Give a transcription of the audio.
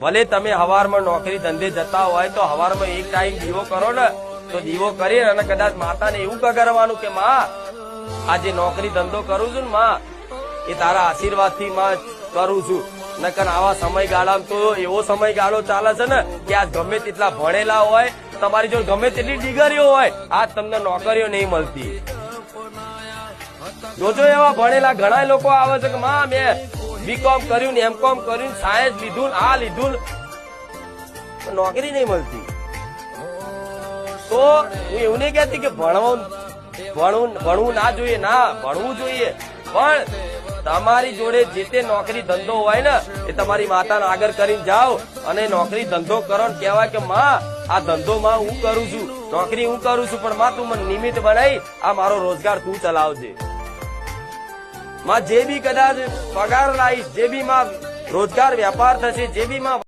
ભલે તમે હવારમાં નોકરી ધંધે જતા હોય તો હવારમાં એક ટાઈમ દીવો કરો ને, તો દીવો કરી અને કદાચ માતાને એવું કગરવાનું કે માં આ જે નોકરી ધંધો કરું છું ને માં એ તારા આશીર્વાદ થી માં કરું છું. નકર આવા સમયગાળામાં તો એવો સમયગાળો ચાલે છે ને કે આ ગમે તેટલા ભણેલા હોય, તમારી જોડે ગમે તેટલી ડિગ્રીઓ હોય, આ તમને નોકરીઓ નહીં મળતી. જોજો એવા ભણેલા ઘણા લોકો આવે છે કે માં મેં બીકોમ કર્યું ને એમકોમ કર્યું, સાયન્સ લીધું, આ લીધું, નોકરી નહીં મળતી. તો હું એવું નહીં કહેતી કે ભણવું ના જોઈએ, ના ભણવું જોઈએ, પણ તમારી જોડે જે તે નોકરી ધંધો હોય ને એ તમારી માતાને આગળ કરીને જાઓ અને નોકરી ધંધો કરો ને કહેવાય કે માં આ ધંધો માં હું કરું છું, નોકરી હું કરું છું, પણ માં તું મને નિમિત્ત બનાવી આ મારો રોજગાર તું ચલાવજે. માં જે બી કદાચ પગાર લાવીશ, જે બી માં રોજગાર વેપાર થશે, જે બી માં